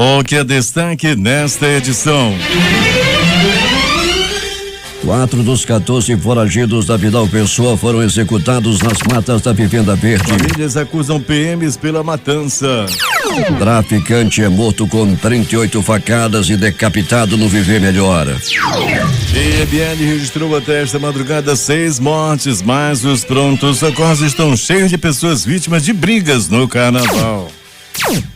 O que é destaque nesta edição? 4 dos 14 foragidos da Vidal Pessoa foram executados nas matas da Vivenda Verde. Famílias acusam PMs pela matança. Traficante é morto com 38 facadas e decapitado no Viver Melhor. IBL registrou até esta madrugada 6 mortes, mas os prontos socorros estão cheios de pessoas vítimas de brigas no carnaval.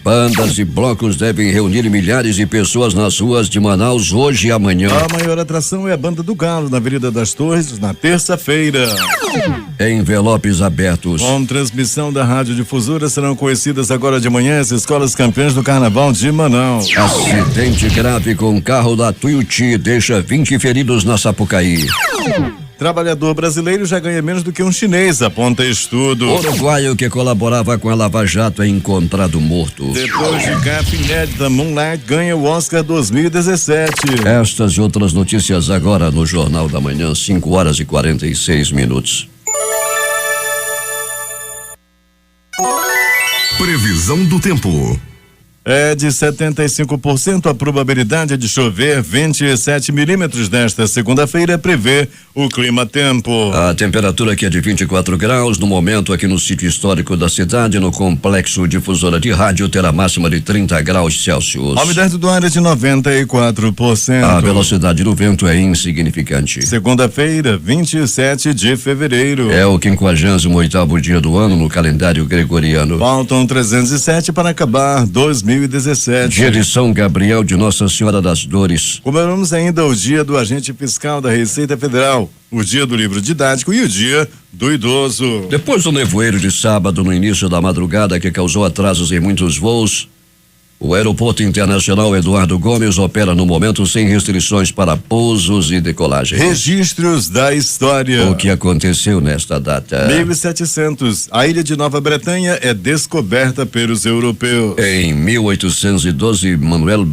Bandas e blocos devem reunir milhares de pessoas nas ruas de Manaus hoje e amanhã. A maior atração é a Banda do Galo, na Avenida das Torres, na terça-feira. Envelopes abertos. Com transmissão da Rádio Difusora, serão conhecidas agora de manhã as escolas campeãs do Carnaval de Manaus. Acidente grave com carro da Tuiuti deixa 20 feridos na Sapucaí. Trabalhador brasileiro já ganha menos do que um chinês, aponta estudo. Uruguaio que colaborava com a Lava Jato é encontrado morto. Depois de capa inédita, Moonlight ganha o Oscar 2017. Estas e outras notícias agora no Jornal da Manhã, 5h46. Previsão do tempo. É de 75% a probabilidade de chover 27 milímetros nesta segunda-feira, prevê o clima-tempo. A temperatura aqui é de 24 graus. No momento, aqui no sítio histórico da cidade, no complexo Difusora de Rádio, terá máxima de 30 graus Celsius. A umidade do ar é de 94%. A velocidade do vento é insignificante. Segunda-feira, 27 de fevereiro. É o 58º dia do ano no calendário gregoriano. Faltam 307 para acabar 2017. Dia de São Gabriel de Nossa Senhora das Dores. Comemoramos ainda o dia do agente fiscal da Receita Federal, o dia do livro didático e o dia do idoso. Depois do nevoeiro de sábado no início da madrugada que causou atrasos em muitos voos, o Aeroporto Internacional Eduardo Gomes opera no momento sem restrições para pousos e decolagens. Registros da história. O que aconteceu nesta data? 1700, a ilha de Nova Bretanha é descoberta pelos europeus. Em 1812, Manuel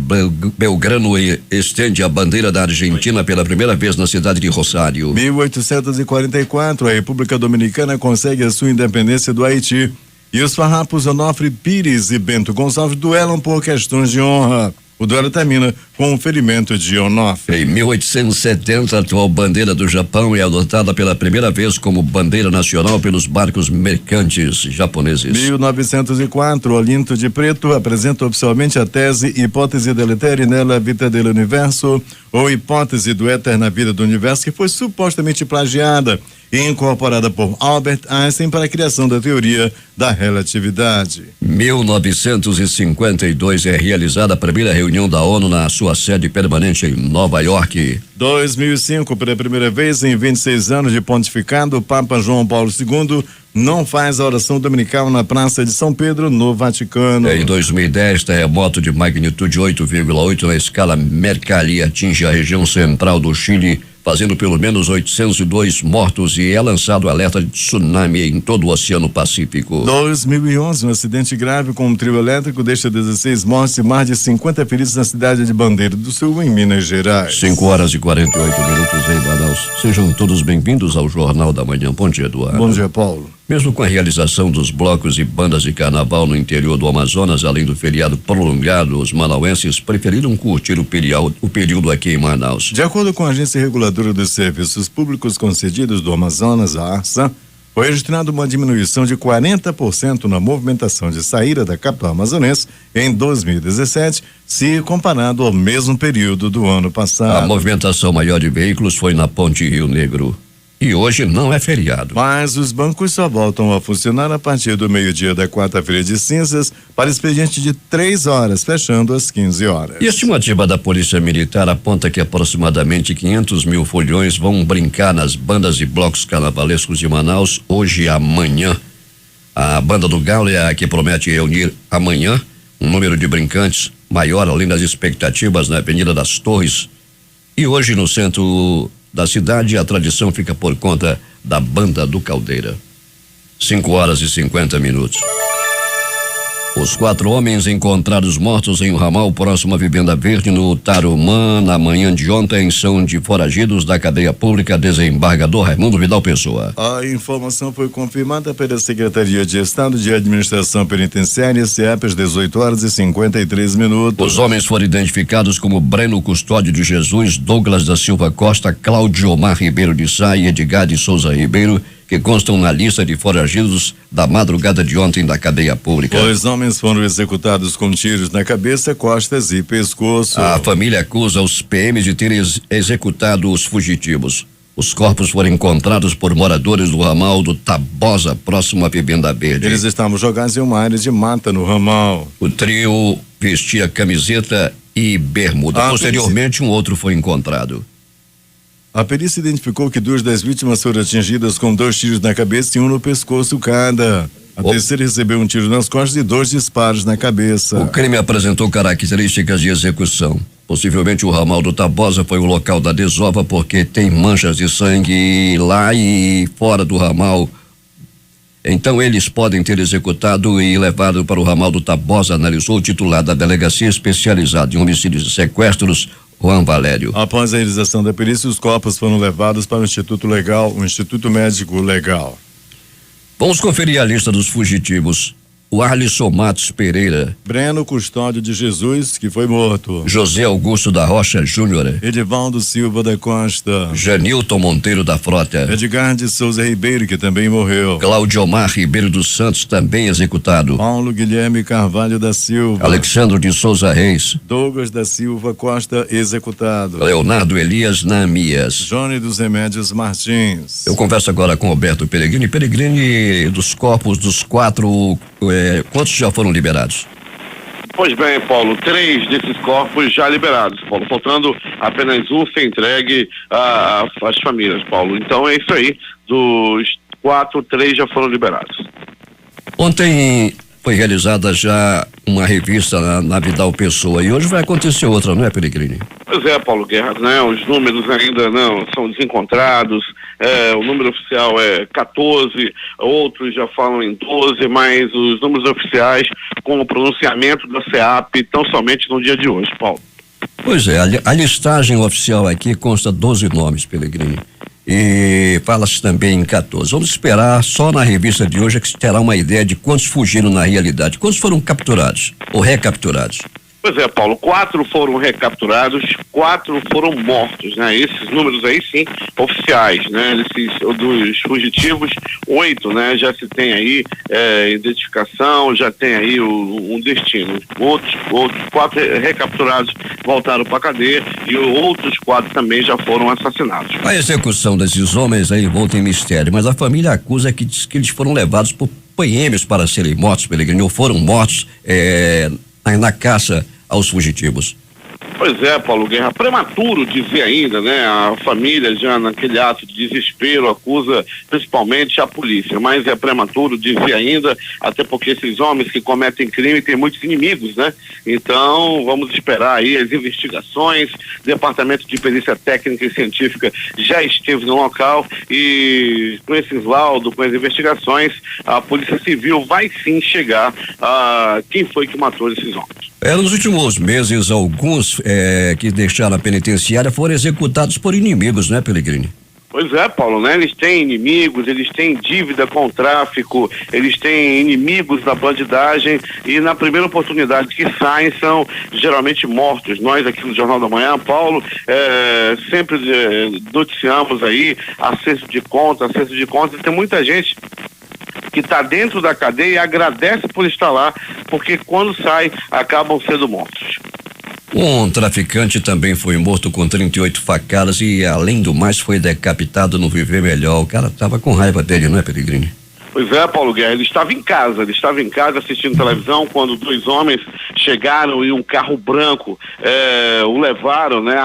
Belgrano estende a bandeira da Argentina pela primeira vez na cidade de Rosário. 1844, a República Dominicana consegue a sua independência do Haiti. E os farrapos Onofre Pires e Bento Gonçalves duelam por questões de honra. O duelo termina com um ferimento de Onofre. Em 1870, a atual bandeira do Japão é adotada pela primeira vez como bandeira nacional pelos barcos mercantes japoneses. 1904, Olinto de Preto apresenta oficialmente a tese Hipótese deletéria nella vita del universo, ou hipótese do eterna vida do universo, que foi supostamente plagiada e incorporada por Albert Einstein para a criação da teoria da relatividade. 1952 é realizada a primeira reunião da ONU na sua sede permanente em Nova York. 2005, pela primeira vez em 26 anos de pontificado, o Papa João Paulo II não faz a oração dominical na Praça de São Pedro, no Vaticano. Em 2010, terremoto de magnitude 8,8 na escala Mercalli atinge a região central do Chile, fazendo pelo menos 802 mortos, e é lançado alerta de tsunami em todo o Oceano Pacífico. 2011, um acidente grave com um trio elétrico deixa 16 mortes e mais de 50 feridos na cidade de Bandeira do Sul, em Minas Gerais. 5h48 em Manaus. Sejam todos bem-vindos ao Jornal da Manhã. Bom dia, Eduardo. Bom dia, Paulo. Mesmo com a realização dos blocos e bandas de carnaval no interior do Amazonas, além do feriado prolongado, os manauenses preferiram curtir o período aqui em Manaus. De acordo com a Agência Reguladora dos Serviços Públicos Concedidos do Amazonas, a ARSA, foi registrada uma diminuição de 40% na movimentação de saída da capital amazonense em 2017, se comparado ao mesmo período do ano passado. A movimentação maior de veículos foi na Ponte Rio Negro. E hoje não é feriado. Mas os bancos só voltam a funcionar a partir do meio-dia da quarta-feira de cinzas para expediente de 3 horas, fechando às 15 horas. E a estimativa da Polícia Militar aponta que aproximadamente 500 mil foliões vão brincar nas bandas e blocos carnavalescos de Manaus hoje e amanhã. A Banda do Galo é a que promete reunir amanhã um número de brincantes maior, além das expectativas na Avenida das Torres. E hoje no centro da cidade, a tradição fica por conta da Banda do Caldeira. 5h50. Os 4 homens encontrados mortos em um ramal próximo à Vivenda Verde, no Tarumã, na manhã de ontem, são de foragidos da cadeia pública Desembargador Raimundo Vidal Pessoa. A informação foi confirmada pela Secretaria de Estado de Administração Penitenciária, SEAP, às 18h53. Os homens foram identificados como Breno Custódio de Jesus, Douglas da Silva Costa, Cláudio Omar Ribeiro de Sá e Edgar de Souza Ribeiro, que constam na lista de foragidos da madrugada de ontem da cadeia pública. Os homens foram executados com tiros na cabeça, costas e pescoço. A família acusa os PMs de terem executado os fugitivos. Os corpos foram encontrados por moradores do ramal do Tabosa, próximo à Vivenda Verde. Eles estavam jogados em uma área de mata no ramal. O trio vestia camiseta e bermuda. Posteriormente, um outro foi encontrado. A perícia identificou que 2 das vítimas foram atingidas com 2 tiros na cabeça e 1 no pescoço cada. A terceira recebeu um tiro nas costas e 2 disparos na cabeça. O crime apresentou características de execução. Possivelmente o ramal do Tabosa foi o local da desova, porque tem manchas de sangue lá e fora do ramal. Então eles podem ter executado e levado para o ramal do Tabosa, analisou o titular da Delegacia Especializada em Homicídios e Sequestros, Juan Valério. Após a realização da perícia, os corpos foram levados para o Instituto Médico Legal. Vamos conferir a lista dos fugitivos. O Arlisson Matos Pereira. Breno Custódio de Jesus, que foi morto. José Augusto da Rocha Júnior. Edivaldo Silva da Costa. Janilton Monteiro da Frota. Edgar de Souza Ribeiro, que também morreu. Cláudio Omar Ribeiro dos Santos, também executado. Paulo Guilherme Carvalho da Silva. Alexandre de Souza Reis. Douglas da Silva Costa, executado. Leonardo Elias Namias. Johnny dos Remédios Martins. Eu converso agora com Roberto Peregrini. Peregrini, dos corpos dos 4, quantos já foram liberados? Pois bem, Paulo, 3 desses corpos já liberados, Paulo, faltando apenas um ser entregue às famílias, Paulo. Então é isso aí, dos 4, 3 já foram liberados. Ontem foi realizada já uma revista na Vidal Pessoa e hoje vai acontecer outra, não é, Peregrini? Pois é, Paulo Guerra, né? Os números ainda não são desencontrados, o número oficial é 14, outros já falam em 12, mas os números oficiais com o pronunciamento da SEAP tão somente no dia de hoje, Paulo. Pois é, a listagem oficial aqui consta 12 nomes, Peregrini, e fala-se também em 14. Vamos esperar só na revista de hoje que se terá uma ideia de quantos fugiram na realidade, quantos foram capturados ou recapturados. Pois é, Paulo, 4 foram recapturados, 4 foram mortos, né? Esses números aí sim, oficiais, né? Dos fugitivos, 8, né? Já se tem aí identificação, já tem aí um destino. Outros 4 recapturados voltaram para a cadeia e outros 4 também já foram assassinados. A execução desses homens aí volta em mistério, mas a família acusa que diz que eles foram levados por PMs para serem mortos, Peregrini, ou foram mortos na caça aos fugitivos. Pois é, Paulo Guerra, prematuro dizer ainda, né? A família já naquele ato de desespero acusa principalmente a polícia, mas é prematuro dizer ainda, até porque esses homens que cometem crime têm muitos inimigos, né? Então vamos esperar aí as investigações, o Departamento de Perícia Técnica e Científica já esteve no local e com esses laudos, com as investigações, a Polícia Civil vai sim chegar a quem foi que matou esses homens. Nos últimos meses, alguns que deixaram a penitenciária foram executados por inimigos, né, Peregrini? Pois é, Paulo, né? Eles têm inimigos, eles têm dívida com o tráfico, eles têm inimigos da bandidagem e na primeira oportunidade que saem são geralmente mortos. Nós aqui no Jornal da Manhã, Paulo, sempre noticiamos aí acerto de contas, e tem muita gente que está dentro da cadeia e agradece por estar lá, porque quando sai, acabam sendo mortos. Um traficante também foi morto com 38 facadas e, além do mais, foi decapitado no Viver Melhor. O cara estava com raiva dele, não é, Peregrini? Pois é, Paulo Guerra, ele estava em casa assistindo televisão quando 2 homens chegaram e um carro branco o levaram, né,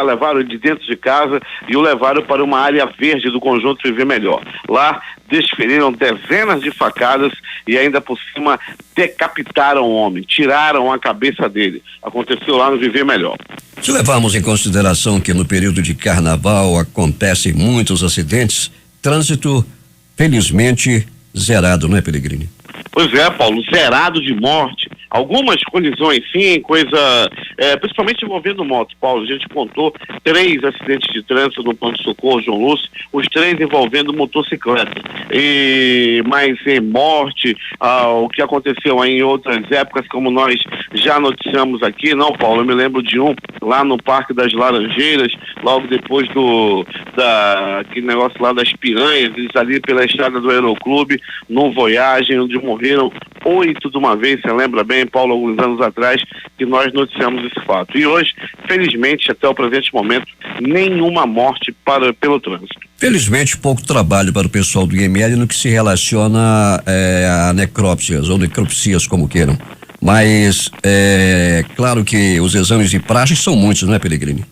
levaram ele de dentro de casa e o levaram para uma área verde do conjunto Viver Melhor. Lá desferiram dezenas de facadas e ainda por cima decapitaram o homem, tiraram a cabeça dele. Aconteceu lá no Viver Melhor. Se levarmos em consideração que no período de carnaval acontecem muitos acidentes, trânsito felizmente zerado, não é, Peregrini? Pois é, Paulo, zerado de morte. Algumas colisões sim, principalmente envolvendo moto, Paulo. A gente contou 3 acidentes de trânsito no pronto-socorro João Lúcio, os 3 envolvendo motocicleta. Mas em morte, o que aconteceu aí em outras épocas, como nós já noticiamos aqui, não, Paulo, eu me lembro de um lá no Parque das Laranjeiras, logo depois aquele negócio lá das Piranhas, eles ali pela estrada do Aeroclube, no Voyagem, onde morreram 8 de uma vez, você lembra bem, Paulo, alguns anos atrás, que nós noticiamos esse fato. E hoje, felizmente, até o presente momento, nenhuma morte pelo trânsito. Felizmente, pouco trabalho para o pessoal do IML no que se relaciona a necrópsias ou necropsias, como queiram. Mas claro que os exames de praxe são muitos, não é, Peregrini?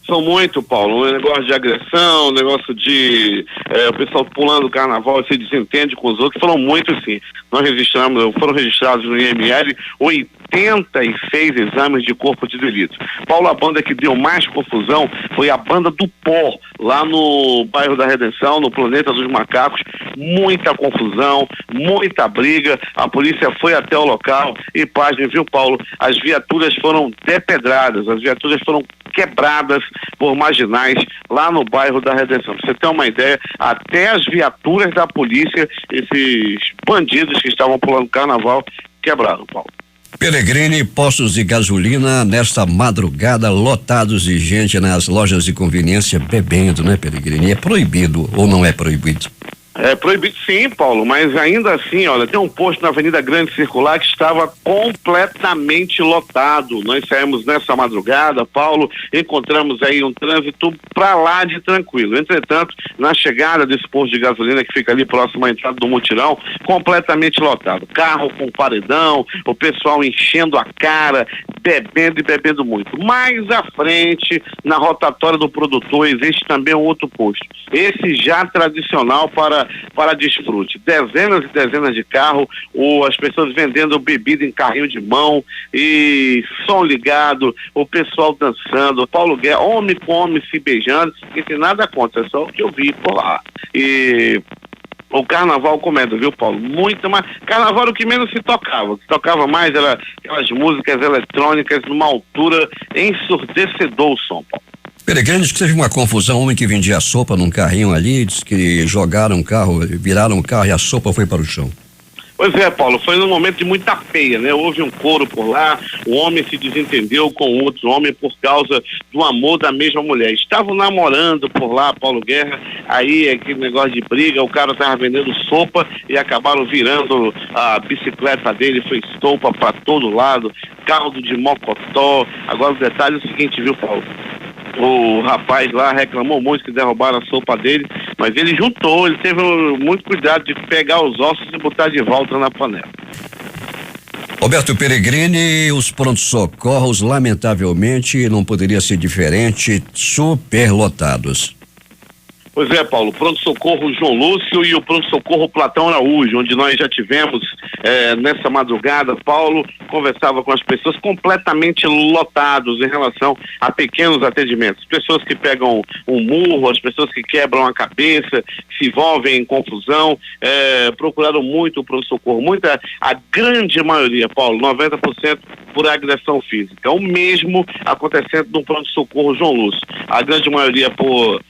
São muito, Paulo, um negócio de agressão, um negócio de o pessoal pulando o carnaval, se desentende com os outros, foram muitos sim. Foram registrados no IML 86 exames de corpo de delito. Paulo, a banda que deu mais confusão foi a banda do Pó, lá no bairro da Redenção, no Planeta dos Macacos. Muita confusão, muita briga, a polícia foi até o local e, pasmem, viu, Paulo, as viaturas foram depedradas, as viaturas foram quebradas por marginais lá no bairro da Redenção. Pra você ter uma ideia, até as viaturas da polícia, esses bandidos que estavam pulando carnaval, quebraram, Paulo. Peregrini, postos de gasolina nesta madrugada lotados de gente nas lojas de conveniência bebendo, né, Peregrini? É proibido ou não é proibido? É proibido sim, Paulo, mas ainda assim, olha, tem um posto na Avenida Grande Circular que estava completamente lotado. Nós saímos nessa madrugada, Paulo, encontramos aí um trânsito pra lá de tranquilo. Entretanto, na chegada desse posto de gasolina que fica ali próximo à entrada do mutirão, completamente lotado. Carro com paredão, o pessoal enchendo a cara, bebendo e bebendo muito. Mais à frente, na rotatória do produtor, existe também um outro posto. Esse já tradicional para desfrute. Dezenas e dezenas de carros, as pessoas vendendo bebida em carrinho de mão e som ligado, o pessoal dançando, Paulo Guerra, homem com homem se beijando, e tem nada contra, é só o que eu vi por lá. E o carnaval comendo, viu, Paulo? Muito mais. Carnaval era o que menos se tocava. O que tocava mais era aquelas músicas eletrônicas numa altura ensurdecedor o som, Paulo. Peregrini, diz que teve uma confusão, um homem que vendia sopa num carrinho ali, diz que jogaram o carro, viraram o carro e a sopa foi para o chão. Pois é, Paulo, foi num momento de muita peia, né? Houve um coro por lá, o homem se desentendeu com outro homem por causa do amor da mesma mulher. Estavam namorando por lá, Paulo Guerra, aí aquele negócio de briga, o cara estava vendendo sopa e acabaram virando a bicicleta dele, foi sopa para todo lado, caldo de mocotó. Agora o detalhe é o seguinte, viu, Paulo? O rapaz lá reclamou muito que derrubaram a sopa dele, mas ele juntou, ele teve muito cuidado de pegar os ossos e botar de volta na panela. Roberto Peregrini, os prontos-socorros, lamentavelmente, não poderia ser diferente, superlotados. Pois é, Paulo, pronto-socorro João Lúcio e o pronto-socorro Platão Araújo, onde nós já tivemos nessa madrugada, Paulo conversava com as pessoas completamente lotados em relação a pequenos atendimentos. Pessoas que pegam um murro, as pessoas que quebram a cabeça, que se envolvem em confusão, procuraram muito o pronto-socorro, a grande maioria, Paulo, 90% por agressão física. O mesmo acontecendo no pronto-socorro João Lúcio. A grande maioria por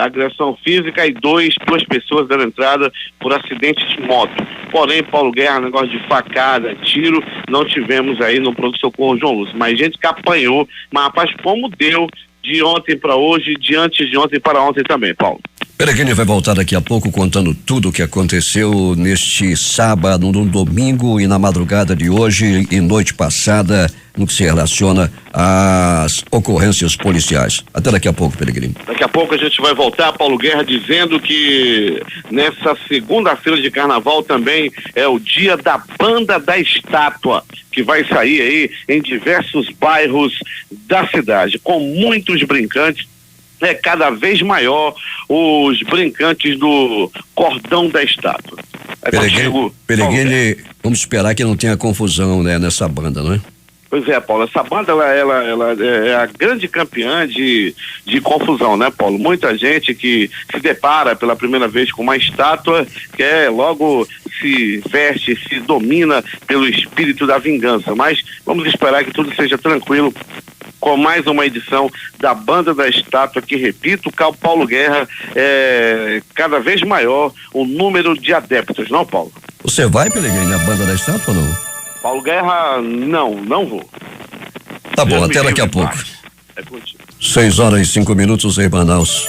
agressão física e duas pessoas deram entrada por acidente de moto. Porém, Paulo Guerra, negócio de facada, tiro, não tivemos aí no pronto-socorro João Lúcio. Mas gente que apanhou, mas rapaz, como deu de ontem para hoje, de antes de ontem para ontem também, Paulo. Peregrini vai voltar daqui a pouco contando tudo o que aconteceu neste sábado, no domingo e na madrugada de hoje e noite passada, no que se relaciona às ocorrências policiais. Até daqui a pouco, Peregrini. Daqui a pouco a gente vai voltar, Paulo Guerra, dizendo que nessa segunda-feira de carnaval também é o dia da Banda da Estátua, que vai sair aí em diversos bairros da cidade, com muitos brincantes. É cada vez maior os brincantes do cordão da estátua. Peregrini, vamos esperar que não tenha confusão, né, nessa banda, não é? Pois é, Paulo, essa banda ela é a grande campeã de confusão, né, Paulo? Muita gente que se depara pela primeira vez com uma estátua quer logo se veste, se domina pelo espírito da vingança. Mas vamos esperar que tudo seja tranquilo com mais uma edição da Banda da Estátua, que, repito, Paulo Guerra é cada vez maior o número de adeptos, não, Paulo? Você vai, Pelegrini, na Banda da Estátua ou não? Paulo Guerra, não vou. Tá bom, até daqui a pouco. É contigo. 6h05 em Manaus.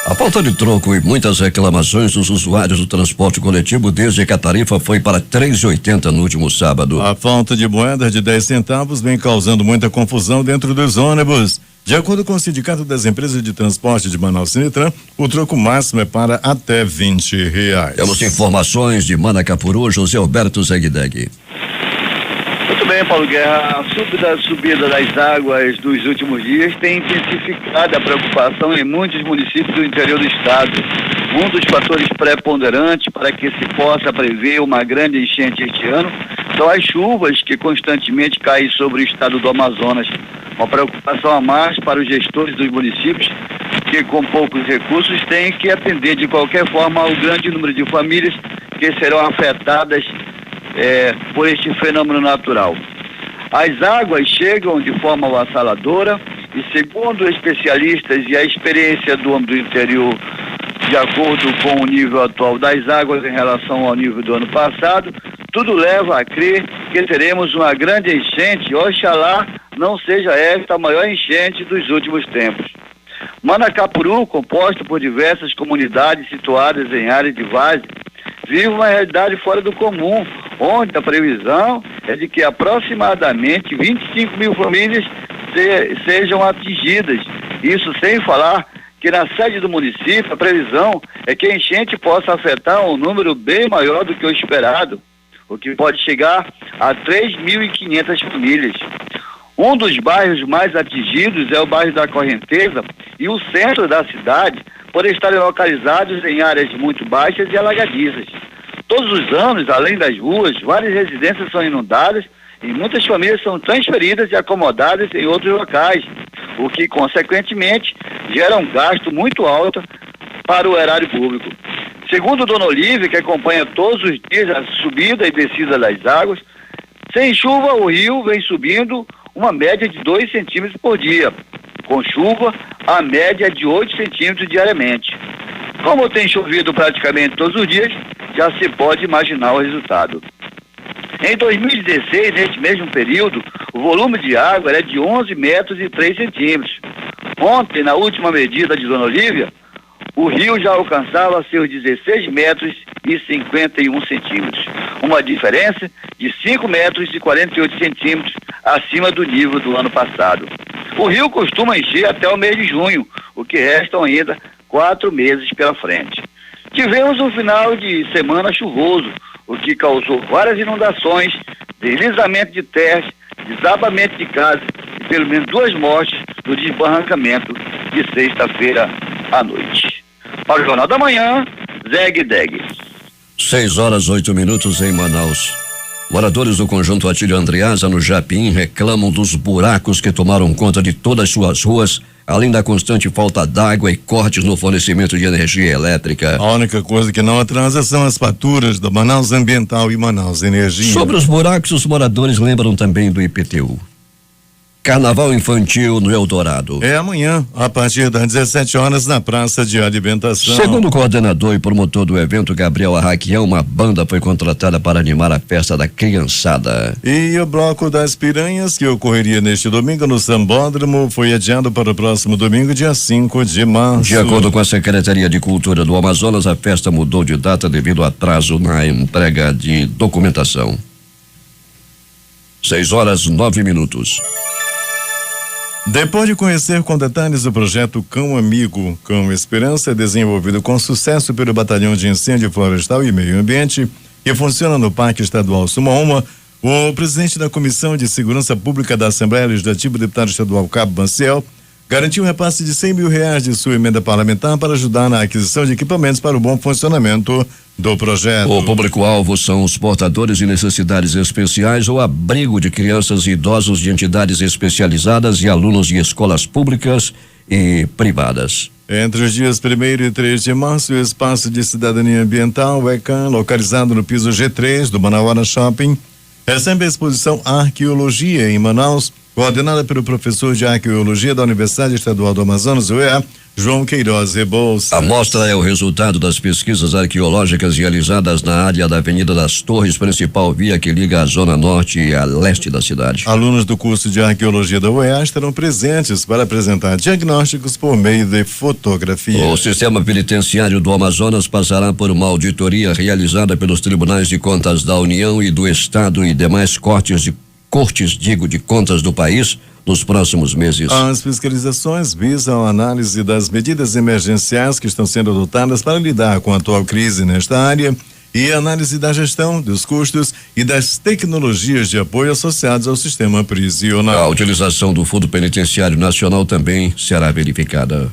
A falta de troco e muitas reclamações dos usuários do transporte coletivo desde que a tarifa foi para R$ 3,80 no último sábado. A falta de moeda de 10 centavos vem causando muita confusão dentro dos ônibus. De acordo com o Sindicato das Empresas de Transporte de Manaus, Sinitran, o troco máximo é para até R$ 20. Temos informações de Manacapuru, José Alberto Zegdeg. Muito bem, Paulo Guerra. A subida das águas dos últimos dias tem intensificado a preocupação em muitos municípios do interior do estado. Um dos fatores preponderantes para que se possa prever uma grande enchente este ano são as chuvas que constantemente caem sobre o estado do Amazonas. Uma preocupação a mais para os gestores dos municípios que, com poucos recursos, têm que atender de qualquer forma ao grande número de famílias que serão afetadas por este fenômeno natural. As águas chegam de forma avassaladora e, segundo especialistas e a experiência do âmbito do interior, de acordo com o nível atual das águas em relação ao nível do ano passado, tudo leva a crer que teremos uma grande enchente. Oxalá não seja esta a maior enchente dos últimos tempos. Manacapuru, composto por diversas comunidades situadas em áreas de várzea, vive uma realidade fora do comum, onde a previsão é de que aproximadamente 25 mil famílias sejam atingidas. Isso sem falar que na sede do município a previsão é que a enchente possa afetar um número bem maior do que o esperado, o que pode chegar a 3.500 famílias. Um dos bairros mais atingidos é o bairro da Correnteza e o centro da cidade, por estarem localizados em áreas muito baixas e alagadizas. Todos os anos, além das ruas, várias residências são inundadas e muitas famílias são transferidas e acomodadas em outros locais, o que, consequentemente, gera um gasto muito alto para o erário público. Segundo Dona Olívia, que acompanha todos os dias a subida e descida das águas, sem chuva o rio vem subindo uma média de 2 centímetros por dia. Com chuva, a média é de 8 centímetros diariamente. Como tem chovido praticamente todos os dias, já se pode imaginar o resultado. Em 2016, neste mesmo período, o volume de água era de 11 metros e 3 centímetros. Ontem, na última medida de Dona Olívia, o rio já alcançava seus 16 metros e 51 centímetros. Uma diferença de 5 metros e 48 centímetros acima do nível do ano passado. O rio costuma encher até o mês de junho, o que restam ainda 4 meses pela frente. Tivemos um final de semana chuvoso, o que causou várias inundações, deslizamento de terras, desabamento de casas e pelo menos 2 mortes no desbarrancamento de sexta-feira à noite. Para o Jornal da Manhã, Zegdeg. 6h08 em Manaus. Moradores do conjunto Atílio Andreasa, no Japim, reclamam dos buracos que tomaram conta de todas as suas ruas, além da constante falta d'água e cortes no fornecimento de energia elétrica. A única coisa que não atrasa são as faturas da Manaus Ambiental e Manaus Energia. Sobre os buracos, os moradores lembram também do IPTU. Carnaval Infantil no Eldorado. É amanhã, a partir das 17 horas, na Praça de Alimentação. Segundo o coordenador e promotor do evento, Gabriel Arraquião, uma banda foi contratada para animar a festa da criançada. E o Bloco das Piranhas, que ocorreria neste domingo no Sambódromo, foi adiado para o próximo domingo, dia 5 de março. De acordo com a Secretaria de Cultura do Amazonas, a festa mudou de data devido ao atraso na entrega de documentação. 6h09. Depois de conhecer com detalhes o projeto Cão Amigo, Cão Esperança, desenvolvido com sucesso pelo Batalhão de Incêndio Florestal e Meio Ambiente, que funciona no Parque Estadual Sumaúma, o presidente da Comissão de Segurança Pública da Assembleia Legislativa, o deputado estadual Cabo Maciel, garantiu um repasse de R$100 mil de sua emenda parlamentar para ajudar na aquisição de equipamentos para o bom funcionamento do projeto. O público-alvo são os portadores de necessidades especiais ou abrigo de crianças e idosos de entidades especializadas e alunos de escolas públicas e privadas. Entre os dias 1º e 3 de março, o Espaço de Cidadania Ambiental, o ECAM, localizado no piso G3 do Manauara Shopping, recebe a exposição Arqueologia em Manaus, coordenada pelo professor de Arqueologia da Universidade Estadual do Amazonas, UEA, João Queiroz Rebouças. A mostra é o resultado das pesquisas arqueológicas realizadas na área da Avenida das Torres, principal via que liga a zona norte e a leste da cidade. Alunos do curso de Arqueologia da UEA estarão presentes para apresentar diagnósticos por meio de fotografia. O sistema penitenciário do Amazonas passará por uma auditoria realizada pelos Tribunais de Contas da União e do Estado e demais cortes de contas do país nos próximos meses. As fiscalizações visam a análise das medidas emergenciais que estão sendo adotadas para lidar com a atual crise nesta área e análise da gestão dos custos e das tecnologias de apoio associados ao sistema prisional. A utilização do Fundo Penitenciário Nacional também será verificada.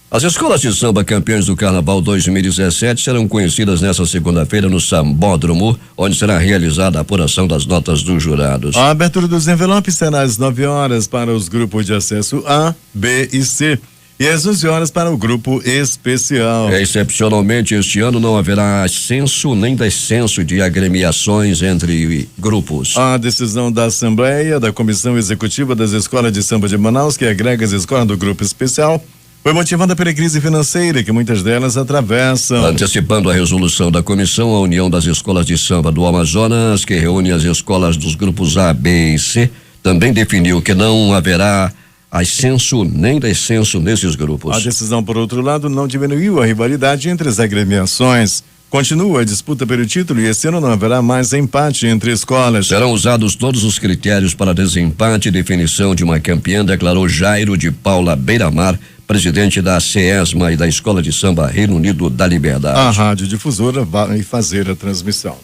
As escolas de samba campeões do Carnaval 2017 serão conhecidas nesta segunda-feira no Sambódromo, onde será realizada a apuração das notas dos jurados. A abertura dos envelopes será às 9 horas para os grupos de acesso A, B e C e às 11 horas para o grupo especial. Excepcionalmente, este ano não haverá ascenso nem descenso de agremiações entre grupos. A decisão da Assembleia da Comissão Executiva das Escolas de Samba de Manaus, que agrega as escolas do grupo especial, foi motivada pela crise financeira que muitas delas atravessam. Antecipando a resolução da comissão, a União das Escolas de Samba do Amazonas, que reúne as escolas dos grupos A, B e C, também definiu que não haverá ascenso nem descenso nesses grupos. A decisão, por outro lado, não diminuiu a rivalidade entre as agremiações. Continua a disputa pelo título e esse ano não haverá mais empate entre escolas. Serão usados todos os critérios para desempate e definição de uma campeã, declarou Jairo de Paula Beiramar, presidente da CESMA e da Escola de Samba Reino Unido da Liberdade. A rádio difusora vai fazer a transmissão.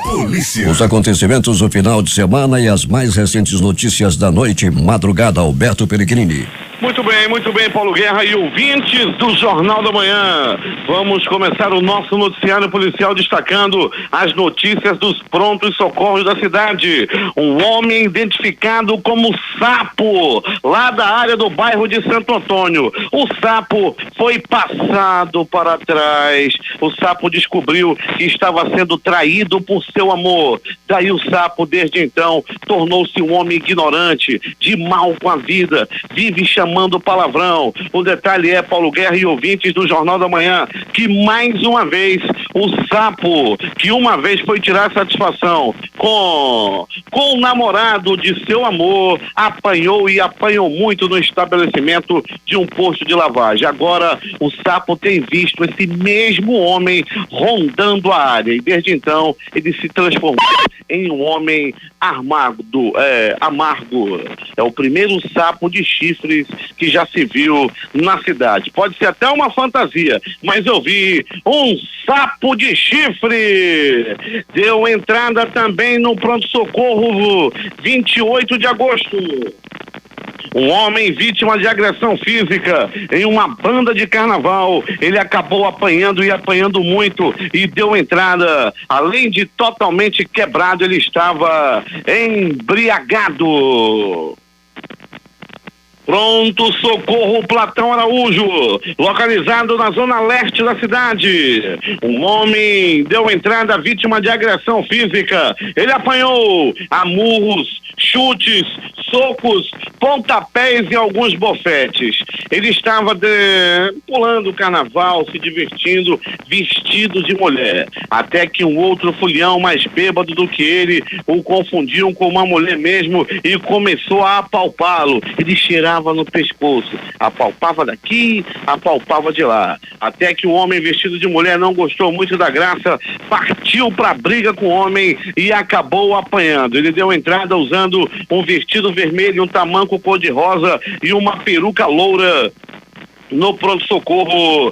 Polícia. Os acontecimentos do final de semana e as mais recentes notícias da noite, madrugada, Alberto Peregrini. Muito bem, Paulo Guerra e ouvintes do Jornal da Manhã. Vamos começar o nosso noticiário policial destacando as notícias dos prontos socorros da cidade. Um homem identificado como Sapo, lá da área do bairro de Santo Antônio. O Sapo foi passado para trás. O Sapo descobriu que estava sendo traído por seu amor. Daí o Sapo, desde então, tornou-se um homem ignorante, de mal com a vida, vive chamando palavrão. O detalhe é, Paulo Guerra e ouvintes do Jornal da Manhã, que mais uma vez o Sapo, que uma vez foi tirar satisfação com o namorado de seu amor, apanhou e apanhou muito no estabelecimento de um posto de lavagem. Agora o Sapo tem visto esse mesmo homem rondando a área e desde então ele se transformou em um homem amargo. É o primeiro sapo de chifres que já se viu na cidade. Pode ser até uma fantasia, mas eu vi um sapo de chifre. Deu entrada também no pronto-socorro 28 de agosto. Um homem vítima de agressão física em uma banda de carnaval. Ele acabou apanhando e apanhando muito e deu entrada. Além de totalmente quebrado, ele estava embriagado. Pronto socorro Platão Araújo, localizado na zona leste da cidade. Um homem deu entrada vítima de agressão física. Ele apanhou a murros, chutes, socos, pontapés e alguns bofetes. Ele estava pulando o carnaval, se divertindo, vestido de mulher. Até que um outro folião mais bêbado do que ele o confundiu com uma mulher mesmo e começou a apalpá-lo. Ele cheirava no pescoço, apalpava daqui, apalpava de lá, até que o homem vestido de mulher não gostou muito da graça, partiu pra briga com o homem e acabou apanhando. Ele deu entrada usando um vestido vermelho, um tamanco cor-de-rosa e uma peruca loura no pronto-socorro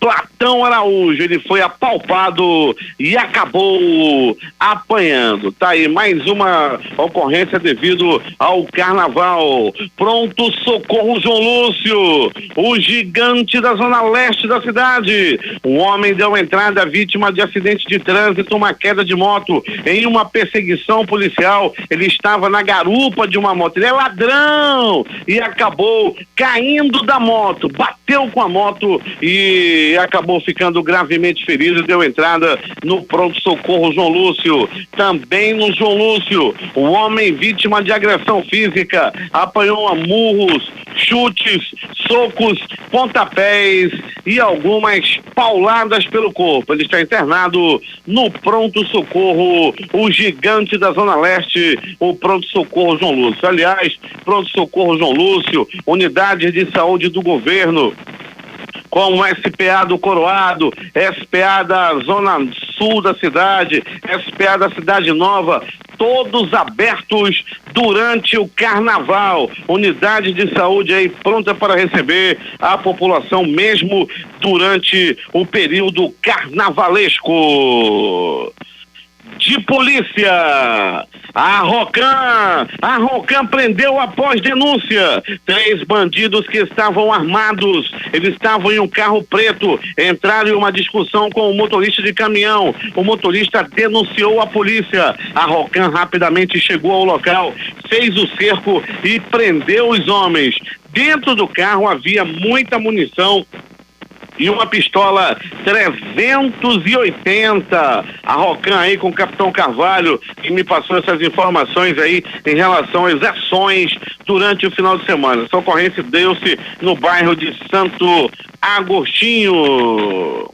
Platão Araújo, ele foi apalpado e acabou apanhando. Tá aí mais uma ocorrência devido ao carnaval. Pronto socorro João Lúcio, o gigante da zona leste da cidade. Um homem deu entrada vítima de acidente de trânsito, uma queda de moto em uma perseguição policial. Ele estava na garupa de uma moto, ele é ladrão e acabou caindo da moto, bateu com a moto e acabou ficando gravemente ferido. Deu entrada no pronto-socorro João Lúcio. Também no João Lúcio, o homem vítima de agressão física apanhou a murros, chutes, socos, pontapés e algumas pauladas pelo corpo. Ele está internado no pronto-socorro, o gigante da Zona Leste, o pronto-socorro João Lúcio. Aliás, pronto-socorro João Lúcio, unidades de saúde do governo, como SPA do Coroado, SPA da Zona Sul da cidade, SPA da Cidade Nova, todos abertos durante o carnaval. Unidade de saúde aí pronta para receber a população mesmo durante o período carnavalesco. De polícia, a Rocan prendeu após denúncia 3 bandidos que estavam armados. Eles estavam em um carro preto, entraram em uma discussão com o motorista de caminhão. O motorista denunciou a polícia. A Rocan rapidamente chegou ao local, fez o cerco e prendeu os homens. Dentro do carro havia muita munição e uma pistola 380. A Rocan aí com o Capitão Carvalho, que me passou essas informações aí em relação às ações durante o final de semana. Essa ocorrência deu-se no bairro de Santo Agostinho.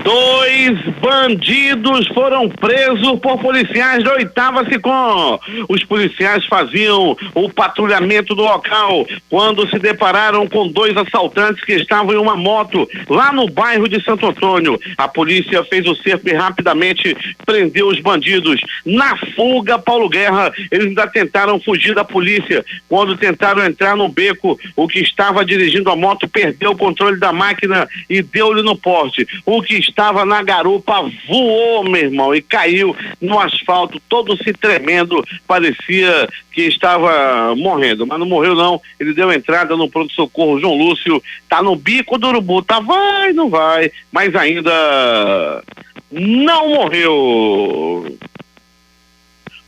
2 bandidos foram presos por policiais da 8ª SICOM. Os policiais faziam o patrulhamento do local quando se depararam com 2 assaltantes que estavam em uma moto lá no bairro de Santo Antônio. A polícia fez o cerco e rapidamente prendeu os bandidos. Na fuga, Paulo Guerra, eles ainda tentaram fugir da polícia. Quando tentaram entrar no beco, o que estava dirigindo a moto perdeu o controle da máquina e deu-lhe no poste. O que estava na garupa voou, meu irmão, e caiu no asfalto, todo se tremendo, parecia que estava morrendo, mas não morreu não. Ele deu entrada no pronto-socorro João Lúcio, tá no bico do urubu, tá, vai, não vai, mas ainda não morreu.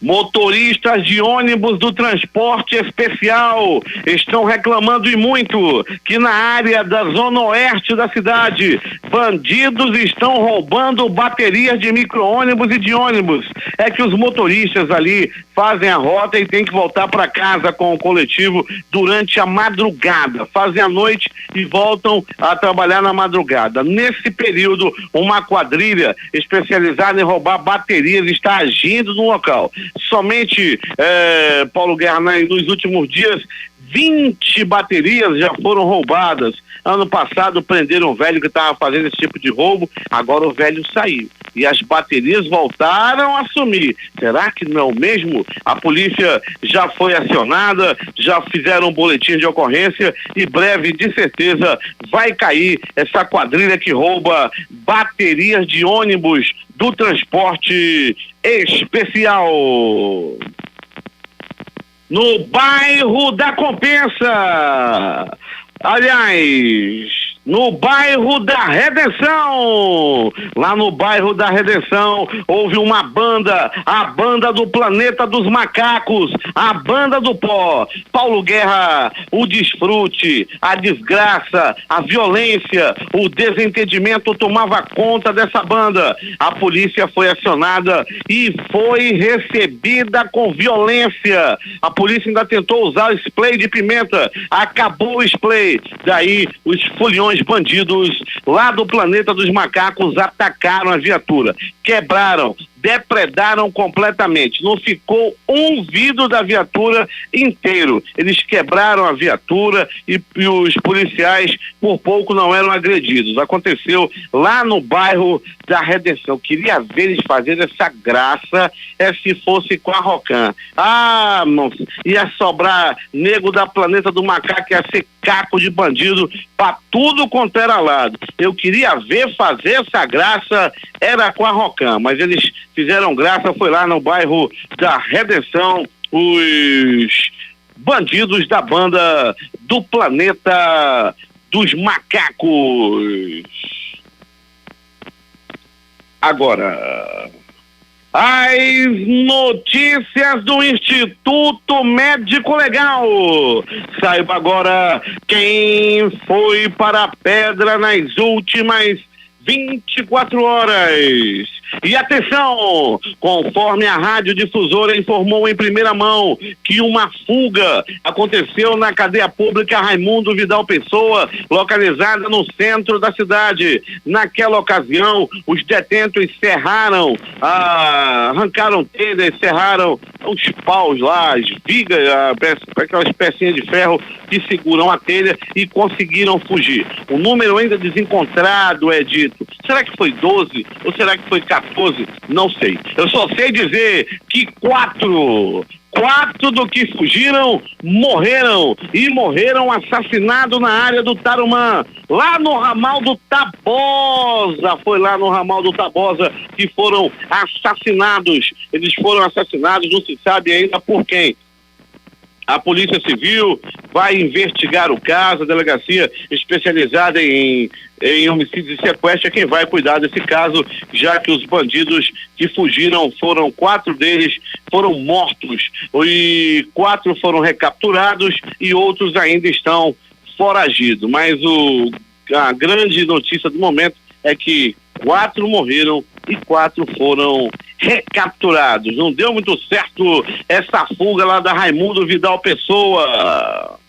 Motoristas de ônibus do transporte especial estão reclamando e muito que na área da zona oeste da cidade, bandidos estão roubando baterias de micro-ônibus e de ônibus. É que os motoristas ali fazem a rota e tem que voltar para casa com o coletivo durante a madrugada, fazem a noite e voltam a trabalhar na madrugada. Nesse período, uma quadrilha especializada em roubar baterias está agindo no local. Somente, Paulo Guerra, nos últimos dias, 20 baterias já foram roubadas. Ano passado prenderam um velho que estava fazendo esse tipo de roubo, agora o velho saiu e as baterias voltaram a sumir. Será que não é o mesmo? A polícia já foi acionada, já fizeram um boletim de ocorrência e breve, de certeza, vai cair essa quadrilha que rouba baterias de ônibus do transporte especial. No bairro da Compensa, aliás, no bairro da Redenção, lá no bairro da Redenção, houve uma banda, a banda do Planeta dos Macacos, a banda do pó. Paulo Guerra, o desfrute, a desgraça, a violência, o desentendimento tomava conta dessa banda. A polícia foi acionada e foi recebida com violência. A polícia ainda tentou usar spray de pimenta, acabou o spray. Daí os foliões bandidos lá do Planeta dos Macacos atacaram a viatura, quebraram depredaram completamente. Não ficou um vidro da viatura inteiro. Eles quebraram a viatura e os policiais por pouco não eram agredidos. Aconteceu lá no bairro da Redenção. Queria ver eles fazerem essa graça se fosse com a Rocan. Ah, moço, ia sobrar nego da Planeta do Macaco, ia ser caco de bandido pra tudo quanto era lado. Eu queria ver fazer essa graça, era com a Rocan, mas eles fizeram graça, foi lá no bairro da Redenção, os bandidos da banda do Planeta dos Macacos. Agora, as notícias do Instituto Médico Legal. Saiba agora quem foi para a pedra nas últimas 24 horas. E atenção, conforme a radiodifusora informou em primeira mão que uma fuga aconteceu na cadeia pública Raimundo Vidal Pessoa, localizada no centro da cidade. Naquela ocasião, os detentos arrancaram telhas, serraram os paus lá, as vigas, aquelas pecinhas de ferro que seguram a telha e conseguiram fugir. O número ainda desencontrado é dito. Será que foi 12 ou será que foi 14? Não sei. Eu só sei dizer que quatro do que fugiram morreram assassinados na área do Tarumã, lá no ramal do Tabosa. Foi lá no ramal do Tabosa que foram assassinados. Eles foram assassinados, não se sabe ainda por quem. A Polícia Civil vai investigar o caso, a delegacia especializada em homicídios e sequestro é quem vai cuidar desse caso, já que os bandidos que fugiram, 4 deles foram mortos e 4 foram recapturados e outros ainda estão foragidos. Mas a grande notícia do momento é que 4 morreram e 4 foram recapturados. Não deu muito certo essa fuga lá da Raimundo Vidal Pessoa.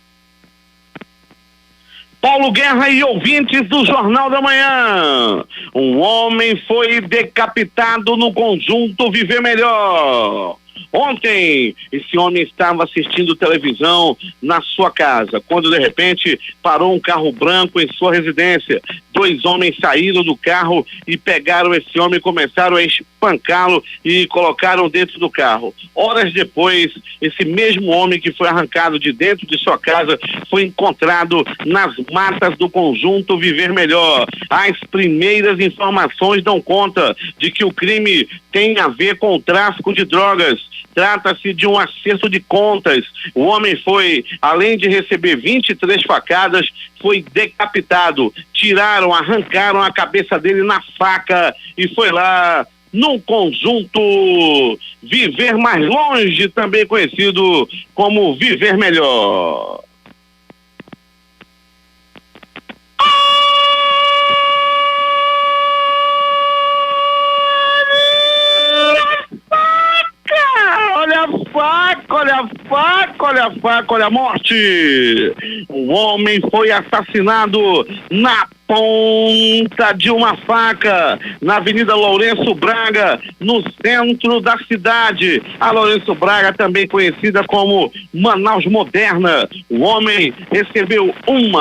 Paulo Guerra e ouvintes do Jornal da Manhã. Um homem foi decapitado no conjunto Viver Melhor. Ontem, esse homem estava assistindo televisão na sua casa, quando de repente parou um carro branco em sua residência. 2 homens saíram do carro e pegaram esse homem, começaram a espancá-lo e colocaram dentro do carro. Horas depois, esse mesmo homem que foi arrancado de dentro de sua casa foi encontrado nas matas do conjunto Viver Melhor. As primeiras informações dão conta de que o crime tem a ver com o tráfico de drogas. Trata-se de um acerto de contas. O homem foi, além de receber 23 facadas, foi decapitado. Arrancaram a cabeça dele na faca e foi lá no conjunto Viver Mais Longe, também conhecido como Viver Melhor. Olha a morte. O homem foi assassinado na ponta de uma faca na Avenida Lourenço Braga, no centro da cidade. A Lourenço Braga, também conhecida como Manaus Moderna. O homem recebeu 1,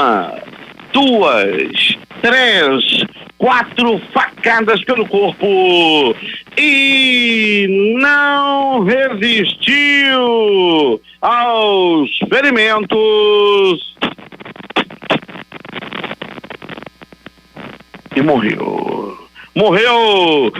2, 3, 4 facadas pelo corpo e não resistiu aos ferimentos e morreu. Morreu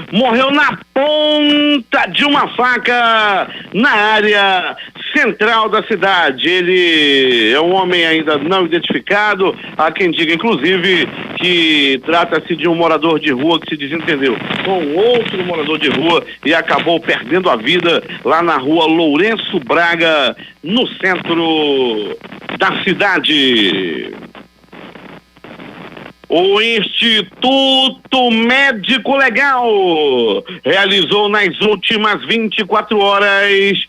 na ponta de uma faca na área central da cidade. Ele é um homem ainda não identificado. Há quem diga, inclusive, que trata-se de um morador de rua que se desentendeu com outro morador de rua e acabou perdendo a vida lá na rua Lourenço Braga, no centro da cidade. O Instituto Médico Legal realizou nas últimas 24 horas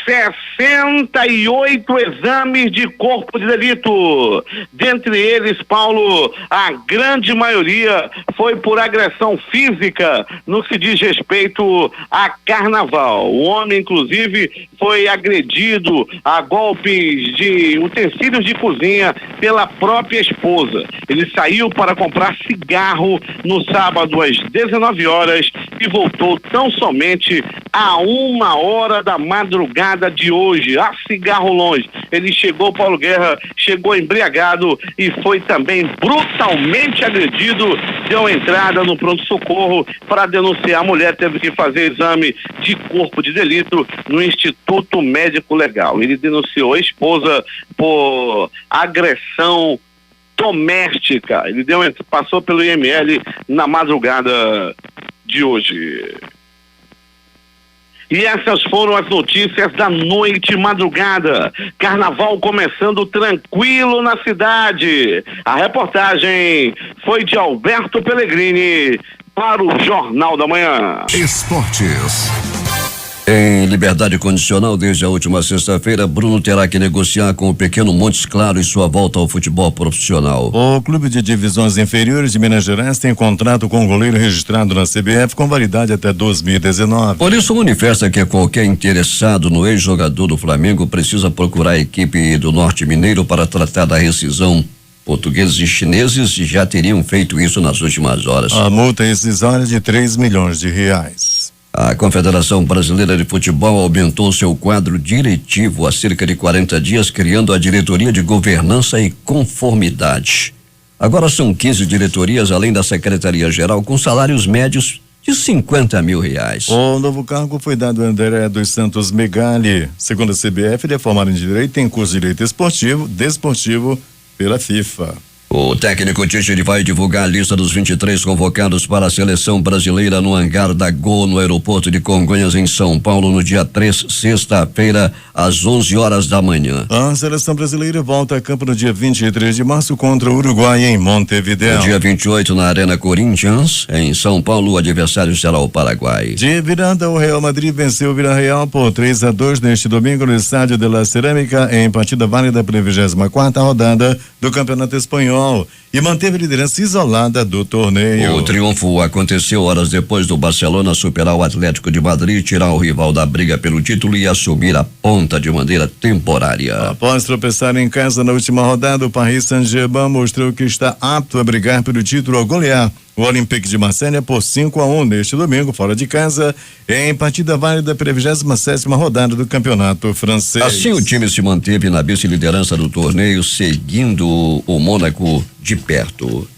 68 exames de corpo de delito. Dentre eles, Paulo, a grande maioria foi por agressão física no que diz respeito a carnaval. O homem, inclusive, foi agredido a golpes de utensílios de cozinha pela própria esposa. Ele saiu para comprar cigarro no sábado às 19 horas e voltou tão somente a 1h da madrugada de hoje, a cigarro longe. Ele chegou, Paulo Guerra, chegou embriagado e foi também brutalmente agredido, deu entrada no pronto-socorro para denunciar. A mulher teve que fazer exame de corpo de delito no Instituto Médico Legal. Ele denunciou a esposa por agressão doméstica. Ele passou pelo IML na madrugada de hoje. E essas foram as notícias da noite e madrugada. Carnaval começando tranquilo na cidade. A reportagem foi de Alberto Pellegrini para o Jornal da Manhã. Esportes. Em liberdade condicional, desde a última sexta-feira, Bruno terá que negociar com o pequeno Montes Claros sua volta ao futebol profissional. O clube de divisões inferiores de Minas Gerais tem contrato com o goleiro registrado na CBF com validade até 2019. Por isso, manifesta que qualquer interessado no ex-jogador do Flamengo precisa procurar a equipe do Norte Mineiro para tratar da rescisão. Portugueses e chineses já teriam feito isso nas últimas horas. A multa rescisória é de R$3 milhões. A Confederação Brasileira de Futebol aumentou seu quadro diretivo há cerca de 40 dias, criando a Diretoria de Governança e Conformidade. Agora são 15 diretorias, além da Secretaria-Geral, com salários médios de R$50 mil. O novo cargo foi dado a André dos Santos Megali. Segundo a CBF, ele é formado em Direito, tem curso de Direito Desportivo pela FIFA. O técnico Tite vai divulgar a lista dos 23 convocados para a seleção brasileira no hangar da Gol, no aeroporto de Congonhas, em São Paulo, no dia 3, sexta-feira, às 11 horas da manhã. A seleção brasileira volta a campo no dia 23 de março contra o Uruguai, em Montevideo. No dia 28, na Arena Corinthians, em São Paulo, o adversário será o Paraguai. De virada, o Real Madrid venceu o Villarreal por 3-2 neste domingo no Estádio de la Cerâmica, em partida válida pela 24ª rodada do Campeonato Espanhol, e manteve a liderança isolada do torneio. O triunfo aconteceu horas depois do Barcelona superar o Atlético de Madrid, tirar o rival da briga pelo título e assumir a ponta de maneira temporária. Após tropeçar em casa na última rodada, o Paris Saint-Germain mostrou que está apto a brigar pelo título ao golear o Olympique de Marselha por 5-1 neste domingo, fora de casa, em partida válida pela 27ª rodada do campeonato francês. Assim, o time se manteve na vice-liderança do torneio, seguindo o Mônaco de perto.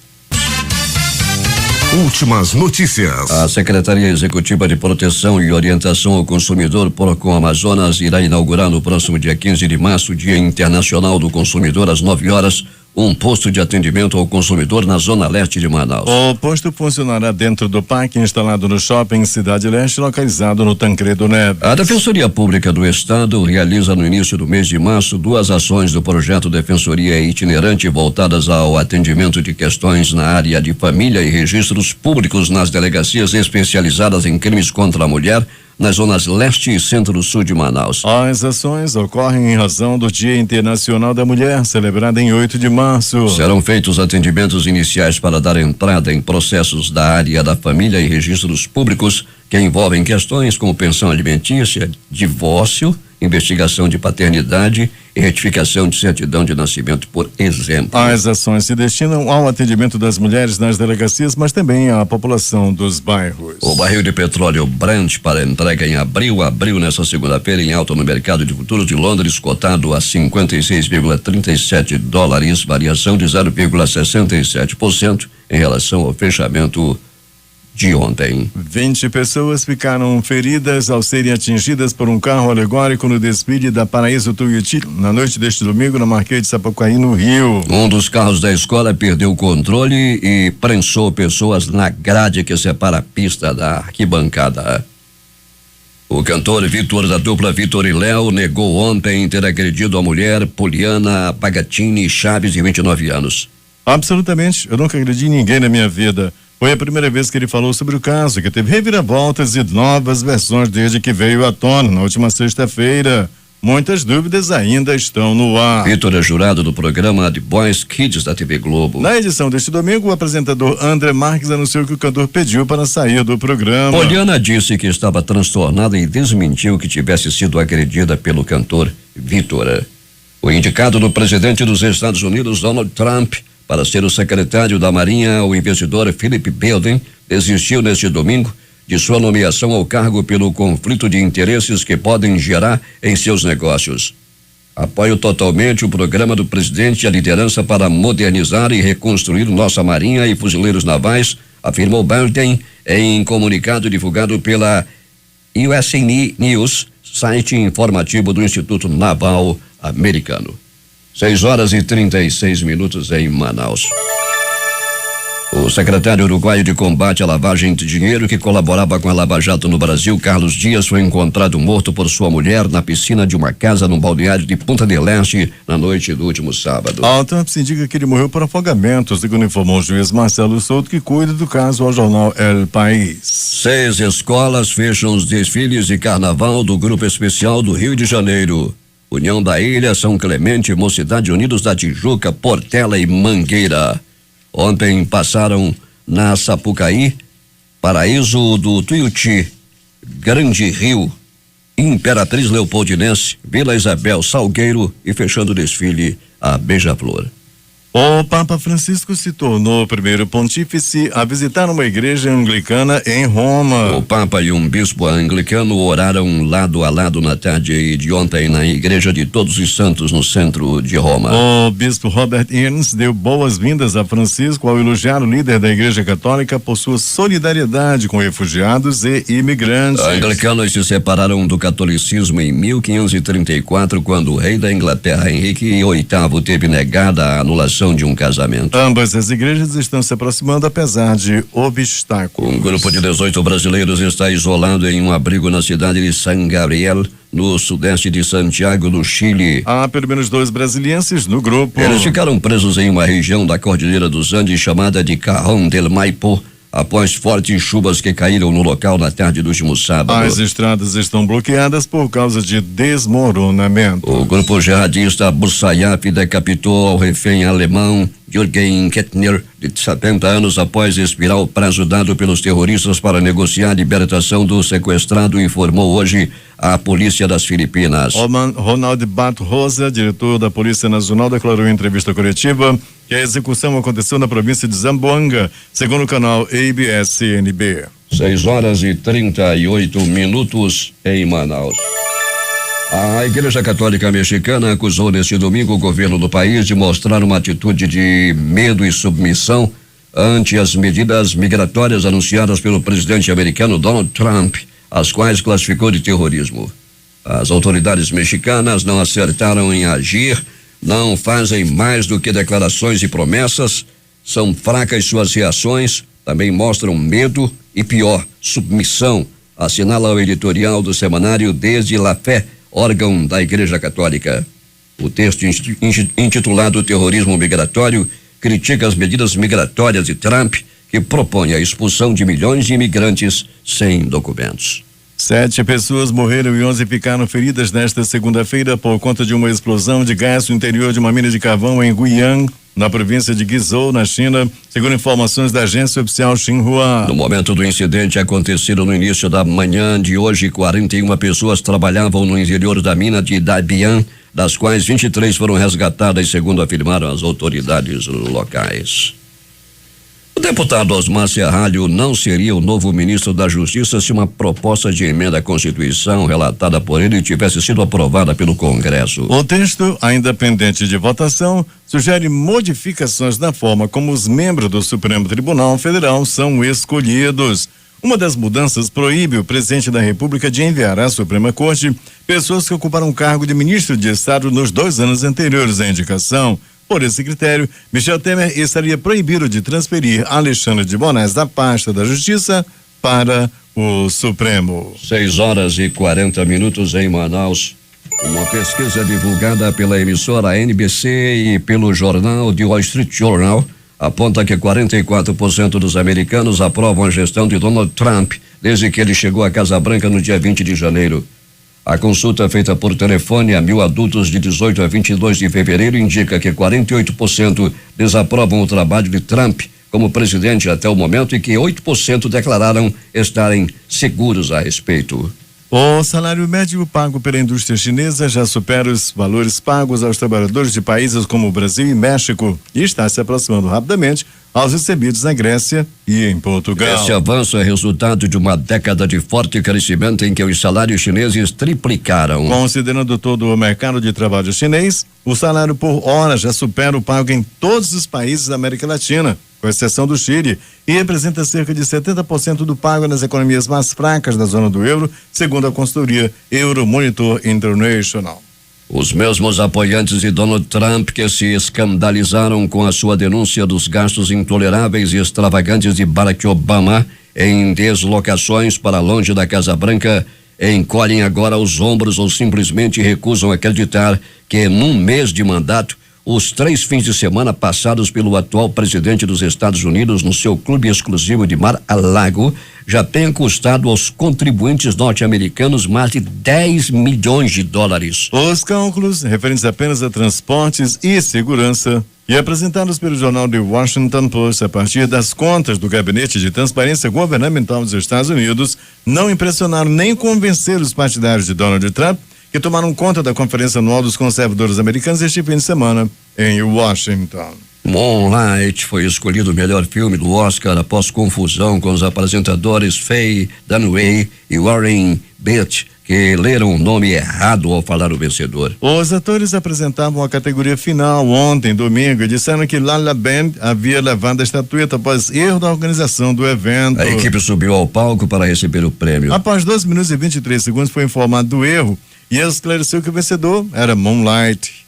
Últimas notícias. A Secretaria Executiva de Proteção e Orientação ao Consumidor, Procon Amazonas, irá inaugurar no próximo dia 15 de março, Dia Internacional do Consumidor, às 9 horas, um posto de atendimento ao consumidor na Zona Leste de Manaus. O posto funcionará dentro do parque instalado no shopping Cidade Leste, localizado no Tancredo Neves. A Defensoria Pública do Estado realiza no início do mês de março 2 ações do projeto Defensoria Itinerante voltadas ao atendimento de questões na área de família e registros públicos nas delegacias especializadas em crimes contra a mulher, nas zonas leste e centro-sul de Manaus. As ações ocorrem em razão do Dia Internacional da Mulher, celebrado em 8 de março. Serão feitos atendimentos iniciais para dar entrada em processos da área da família e registros públicos que envolvem questões como pensão alimentícia, divórcio, investigação de paternidade e retificação de certidão de nascimento, por exemplo. As ações se destinam ao atendimento das mulheres nas delegacias, mas também à população dos bairros. O barril de petróleo Brent para entrega em abriu nesta segunda-feira em alta no mercado de futuros de Londres, cotado a $56,37, variação de 0,67% em relação ao fechamento de ontem. 20 pessoas ficaram feridas ao serem atingidas por um carro alegórico no desfile da Paraíso Tuiuti na noite deste domingo na Marquês de Sapucaí, no Rio. Um dos carros da escola perdeu o controle e prensou pessoas na grade que separa a pista da arquibancada. O cantor Vitor, da dupla Vitor e Léo, negou ontem ter agredido a mulher Poliana Pagatini Chaves, de 29 anos. Absolutamente, eu nunca agredi ninguém na minha vida. Foi a primeira vez que ele falou sobre o caso, que teve reviravoltas e novas versões desde que veio à tona na última sexta-feira. Muitas dúvidas ainda estão no ar. Vitor é jurado do programa The Boys Kids da TV Globo. Na edição deste domingo, o apresentador André Marques anunciou que o cantor pediu para sair do programa. Poliana disse que estava transtornada e desmentiu que tivesse sido agredida pelo cantor Vitor. O indicado do presidente dos Estados Unidos, Donald Trump, para ser o secretário da Marinha, o investidor Philip Belden, desistiu neste domingo de sua nomeação ao cargo pelo conflito de interesses que podem gerar em seus negócios. Apoio totalmente o programa do presidente e a liderança para modernizar e reconstruir nossa Marinha e fuzileiros navais, afirmou Belden em comunicado divulgado pela USA News, site informativo do Instituto Naval Americano. 6h36 em Manaus. O secretário uruguaio de combate à lavagem de dinheiro que colaborava com a Lava Jato no Brasil, Carlos Dias, foi encontrado morto por sua mulher na piscina de uma casa no balneário de Punta del Este na noite do último sábado. A autópsia indica que ele morreu por afogamento, segundo informou o juiz Marcelo Souto, que cuida do caso ao jornal El País. 6 escolas fecham os desfiles de carnaval do Grupo Especial do Rio de Janeiro. União da Ilha, São Clemente, Mocidade Unidos da Tijuca, Portela e Mangueira. Ontem passaram na Sapucaí, Paraíso do Tuiuti, Grande Rio, Imperatriz Leopoldinense, Vila Isabel, Salgueiro e fechando o desfile a Beija-Flor. O Papa Francisco se tornou o primeiro pontífice a visitar uma igreja anglicana em Roma. O Papa e um bispo anglicano oraram lado a lado na tarde de ontem na Igreja de Todos os Santos, no centro de Roma. O bispo Robert Earns deu boas-vindas a Francisco ao elogiar o líder da Igreja Católica por sua solidariedade com refugiados e imigrantes. Anglicanos se separaram do catolicismo em 1534, quando o rei da Inglaterra, Henrique VIII, teve negada a anulação de um casamento. Ambas as igrejas estão se aproximando apesar de obstáculos. Um grupo de 18 brasileiros está isolado em um abrigo na cidade de San Gabriel, no sudeste de Santiago, no Chile. Há pelo menos 2 brasilienses no grupo. Eles ficaram presos em uma região da Cordilheira dos Andes chamada de Cajón del Maipo, após fortes chuvas que caíram no local na tarde do último sábado. As estradas estão bloqueadas por causa de desmoronamento. O grupo jihadista Abu Sayyaf decapitou ao refém alemão Jürgen Kettner, de 70 anos, após expirar o prazo dado pelos terroristas para negociar a libertação do sequestrado, informou hoje a polícia das Filipinas. Ronald Bato Rosa, diretor da Polícia Nacional, declarou em entrevista coletiva que a execução aconteceu na província de Zamboanga, segundo o canal ABS-CNB. 6h38 em Manaus. A Igreja Católica Mexicana acusou neste domingo o governo do país de mostrar uma atitude de medo e submissão ante as medidas migratórias anunciadas pelo presidente americano Donald Trump, as quais classificou de terrorismo. As autoridades mexicanas não acertaram em agir, não fazem mais do que declarações e promessas, são fracas suas reações, também mostram medo e, pior, submissão, assinala o editorial do semanário Desde la Fé, órgão da Igreja Católica. O texto intitulado Terrorismo Migratório critica as medidas migratórias de Trump, que propõe a expulsão de milhões de imigrantes sem documentos. 7 pessoas morreram e 11 ficaram feridas nesta segunda-feira por conta de uma explosão de gás no interior de uma mina de carvão em Guiyang, na província de Guizhou, na China, segundo informações da agência oficial Xinhua. No momento do incidente acontecido no início da manhã de hoje, 41 pessoas trabalhavam no interior da mina de Dalian, das quais 23 foram resgatadas, segundo afirmaram as autoridades locais. O deputado Osmar Serralho não seria o novo ministro da Justiça se uma proposta de emenda à Constituição relatada por ele tivesse sido aprovada pelo Congresso. O texto, ainda pendente de votação, sugere modificações na forma como os membros do Supremo Tribunal Federal são escolhidos. Uma das mudanças proíbe o presidente da República de enviar à Suprema Corte pessoas que ocuparam o cargo de ministro de Estado nos 2 anos anteriores à indicação. Por esse critério, Michel Temer estaria proibido de transferir Alexandre de Moraes da pasta da Justiça para o Supremo. 6h40 em Manaus. Uma pesquisa divulgada pela emissora NBC e pelo jornal The Wall Street Journal aponta que 44% dos americanos aprovam a gestão de Donald Trump desde que ele chegou à Casa Branca no dia 20 de janeiro. A consulta feita por telefone a 1.000 adultos de 18 a 22 de fevereiro indica que 48% desaprovam o trabalho de Trump como presidente até o momento e que 8% declararam estarem seguros a respeito. O salário médio pago pela indústria chinesa já supera os valores pagos aos trabalhadores de países como o Brasil e México e está se aproximando rapidamente aos recebidos na Grécia e em Portugal. Esse avanço é resultado de uma década de forte crescimento em que os salários chineses triplicaram. Considerando todo o mercado de trabalho chinês, o salário por hora já supera o pago em todos os países da América Latina, com exceção do Chile, e representa cerca de 70% do pago nas economias mais fracas da zona do euro, segundo a consultoria Euromonitor International. Os mesmos apoiantes de Donald Trump que se escandalizaram com a sua denúncia dos gastos intoleráveis e extravagantes de Barack Obama em deslocações para longe da Casa Branca encolhem agora os ombros ou simplesmente recusam acreditar que num mês de mandato os 3 fins de semana passados pelo atual presidente dos Estados Unidos no seu clube exclusivo de Mar-a-Lago já tenha custado aos contribuintes norte-americanos mais de 10 milhões de dólares. Os cálculos, referentes apenas a transportes e segurança, e apresentados pelo jornal The Washington Post a partir das contas do Gabinete de Transparência Governamental dos Estados Unidos, não impressionaram nem convenceram os partidários de Donald Trump, que tomaram conta da Conferência Anual dos Conservadores Americanos este fim de semana em Washington. Moonlight foi escolhido o melhor filme do Oscar após confusão com os apresentadores Faye Dunaway e Warren Beatty, que leram o nome errado ao falar o vencedor. Os atores apresentavam a categoria final ontem, domingo, e disseram que La La Band havia levado a estatueta após erro da organização do evento. A equipe subiu ao palco para receber o prêmio. Após 2 minutos e 23 segundos foi informado do erro e ele esclareceu que o vencedor era Moonlight.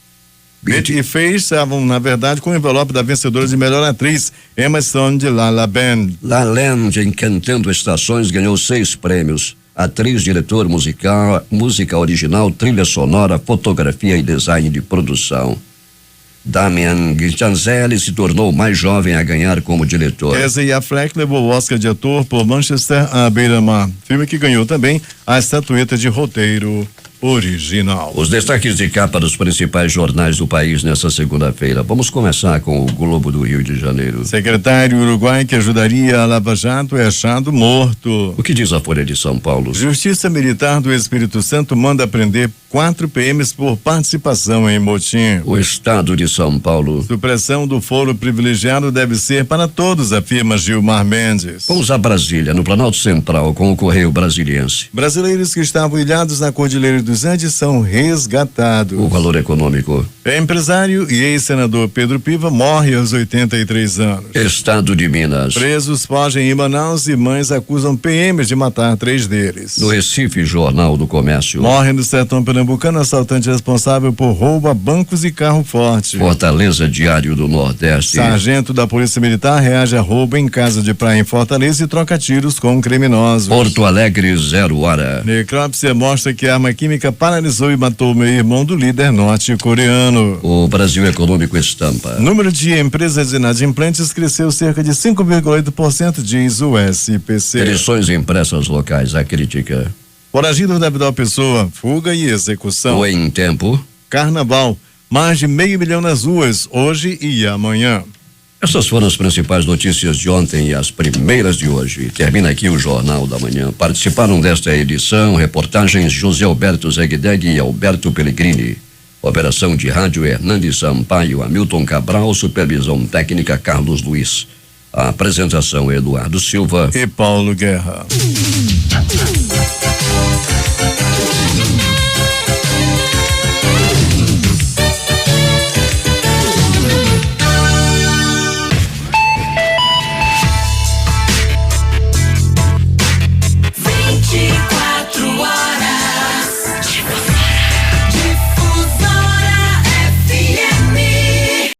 Beatty e Faye estavam, na verdade, com o envelope da vencedora de melhor atriz, Emma Stone, de La La Band. La Land, Encantando Estações, ganhou 6 prêmios. Atriz, diretor musical, música original, trilha sonora, fotografia e design de produção. Damien Ghincanzelli se tornou o mais jovem a ganhar como diretor. Casey Affleck levou o Oscar de ator por Manchester à beira-mar, filme que ganhou também a estatueta de roteiro original. Os destaques de capa dos principais jornais do país nessa segunda-feira. Vamos começar com o Globo do Rio de Janeiro. Secretário uruguai que ajudaria a Lava Jato é achado morto. O que diz a Folha de São Paulo? Justiça Militar do Espírito Santo manda prender 4 PMs por participação em motim. O Estado de São Paulo. Supressão do foro privilegiado deve ser para todos, afirma Gilmar Mendes. Vamos a Brasília, no Planalto Central, com o Correio Brasiliense. Brasileiros que estavam ilhados na Cordilheira dos Andes são resgatados. O valor econômico. Empresário e ex-senador Pedro Piva morre aos 83 anos. Estado de Minas. Presos fogem em Manaus e mães acusam PMs de matar 3 deles. No Recife, Jornal do Comércio. Morre no sertão pernambucano assaltante responsável por roubo a bancos e carro forte. Fortaleza, Diário do Nordeste. Sargento da Polícia Militar reage a roubo em casa de praia em Fortaleza e troca tiros com criminosos. Porto Alegre, 0 hora. Necrópsia mostra que a arma química paralisou e matou o meio-irmão do líder norte-coreano. O Brasil Econômico Estampa. Número de empresas inadimplentes cresceu cerca de 5,8%, diz o SPC. Edições impressas locais, a crítica. Foragido da Vidal Pessoa, fuga e execução. O Em Tempo. Carnaval, mais de 500 mil nas ruas, hoje e amanhã. Essas foram as principais notícias de ontem e as primeiras de hoje. Termina aqui o Jornal da Manhã. Participaram desta edição reportagens José Alberto Zegdeg e Alberto Pellegrini. Operação de rádio Hernandes Sampaio, Hamilton Cabral, supervisão técnica Carlos Luiz. A apresentação Eduardo Silva e Paulo Guerra.